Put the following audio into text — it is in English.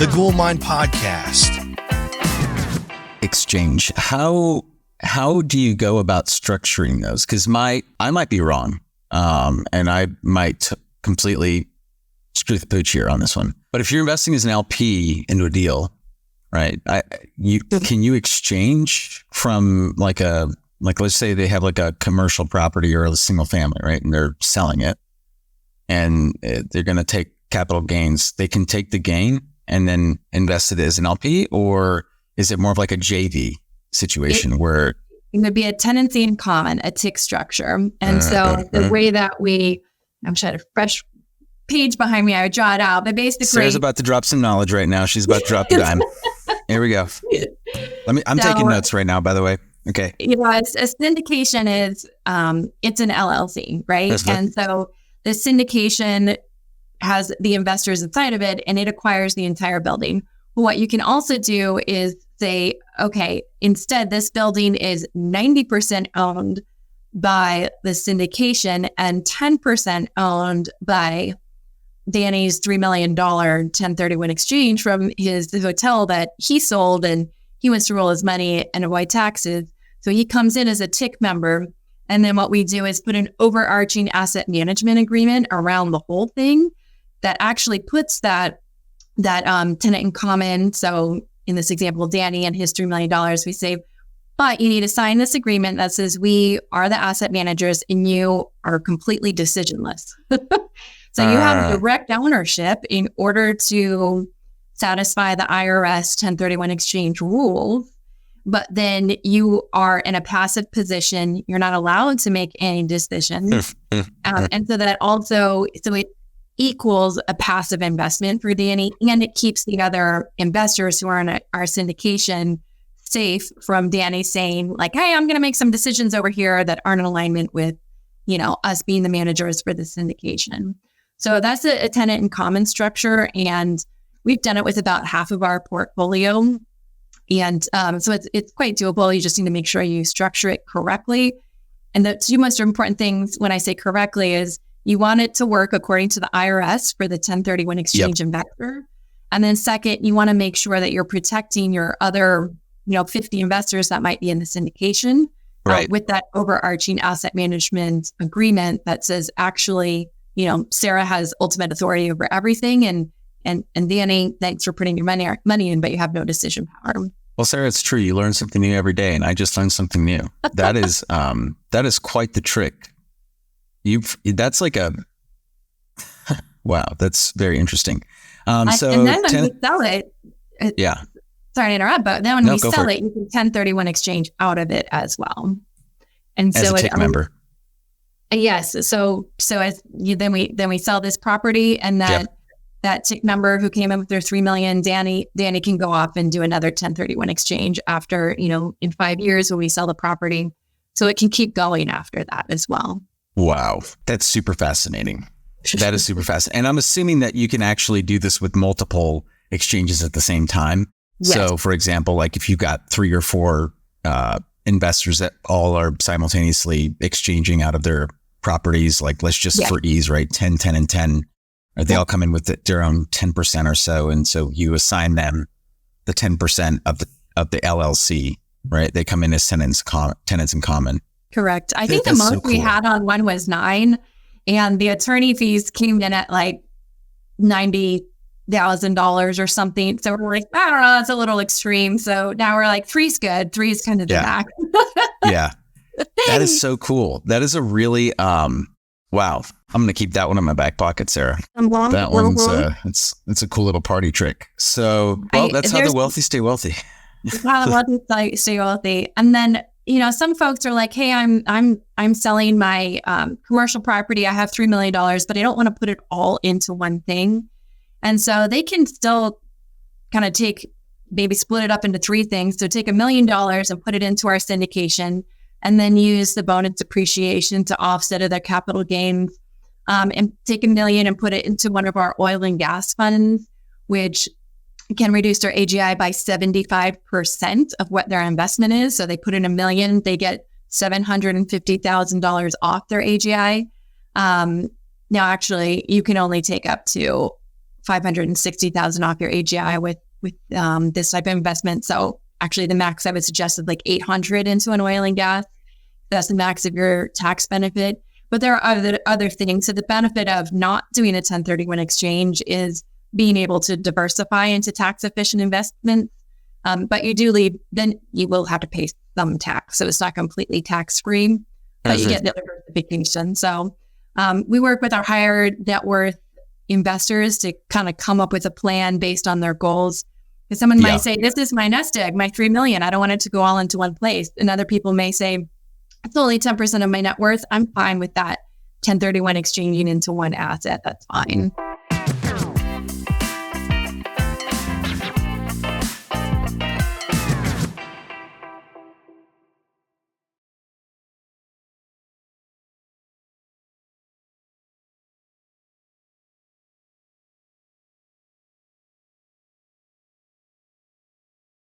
the Gould Mine podcast. Exchange. How do you go about structuring those? Because I might be wrong, and I might completely screw the pooch here on this one. But if you're investing as an LP into a deal, right? Can you exchange from let's say they have like a commercial property or a single family, right? And they're selling it, and they're going to take capital gains. They can take the gain and then invest it as an LP, or is it more of like a JV situation where it would be a tenancy in common, a TIC structure? And so the way that I'm trying to fresh page behind me, I would draw it out, but basically Sarah's about to drop some knowledge right now. She's about to drop the dime. Here we go. I'm taking notes right now, by the way. Okay. A syndication is, it's an LLC, right? And so the syndication has the investors inside of it, and it acquires the entire building. What you can also do is say, okay, instead, this building is 90% owned by the syndication and 10% owned by Danny's $3 million 1031 exchange from his hotel that he sold, and he wants to roll his money and avoid taxes. So he comes in as a TIC member. And then what we do is put an overarching asset management agreement around the whole thing that actually puts that tenant in common. So in this example, Danny and his $3 million, we say, but you need to sign this agreement that says we are the asset managers and you are completely decisionless. So you have direct ownership in order to satisfy the IRS 1031 exchange rules, but then you are in a passive position. You're not allowed to make any decisions. And so that also, so it equals a passive investment for Danny, and it keeps the other investors who are in our syndication safe from Danny saying like, hey, I'm going to make some decisions over here that aren't in alignment with, us being the managers for the syndication. So that's a tenant in common structure. And we've done it with about half of our portfolio. And so it's quite doable. You just need to make sure you structure it correctly. And the two most important things when I say correctly is you want it to work according to the IRS for the 1031 exchange investor. And then second, you want to make sure that you're protecting your other, 50 investors that might be in the syndication with that overarching asset management agreement that says actually, Sarah has ultimate authority over everything. And Danny, thanks for putting your money in, but you have no decision power. Well, Sarah, it's true. You learn something new every day, and I just learned something new. That is quite the trick. That's like wow, that's very interesting. And then when we sell it, sorry to interrupt, but then when we sell it, you can 1031 exchange out of it as well. And as so a TIC member. Yes. So then we sell this property, and that TIC member who came in with their $3 million, Danny can go off and do another 1031 exchange after, in 5 years when we sell the property. So it can keep going after that as well. Wow. That's super fascinating. That is super fascinating. And I'm assuming that you can actually do this with multiple exchanges at the same time. Yes. So for example, like if you've got 3 or 4 investors that all are simultaneously exchanging out of their properties, like let's just for ease, right? 10, 10, and 10. They all come in with their own 10% or so. And so you assign them the 10% of the LLC, right? They come in as tenants in common. Correct. I think the most we had on one was 9, and the attorney fees came in at like $90,000 or something. So we're like, I don't know, it's a little extreme. So now we're like, 3's good. 3's kind of the back. Yeah. That is so cool. That is a really, wow. I'm going to keep that one in my back pocket, Sarah. That one's, it's a cool little party trick. So, that's how the wealthy stay wealthy. How the wealthy stay wealthy. And then, some folks are like, hey, I'm selling my commercial property. I have $3 million, but I don't want to put it all into one thing. And so they can still kind of maybe split it up into 3 things. So take $1 million and put it into our syndication, and then use the bonus depreciation to offset their capital gains, and take $1 million and put it into one of our oil and gas funds, which can reduce their AGI by 75% of what their investment is. So they put in $1 million, they get $750,000 off their AGI. Now, actually, you can only take up to $560,000 off your AGI with this type of investment. So actually the max I would suggest is like 800 into an oil and gas. That's the max of your tax benefit. But there are other things. So the benefit of not doing a 1031 exchange is being able to diversify into tax efficient investments. But you do leave, then you will have to pay some tax. So it's not completely tax free, but you get the diversification. So we work with our higher net worth investors to kind of come up with a plan based on their goals. Because someone might say, this is my nest egg, my $3 million. I don't want it to go all into one place. And other people may say, it's only 10% of my net worth. I'm fine with that 1031 exchanging into one asset. That's fine.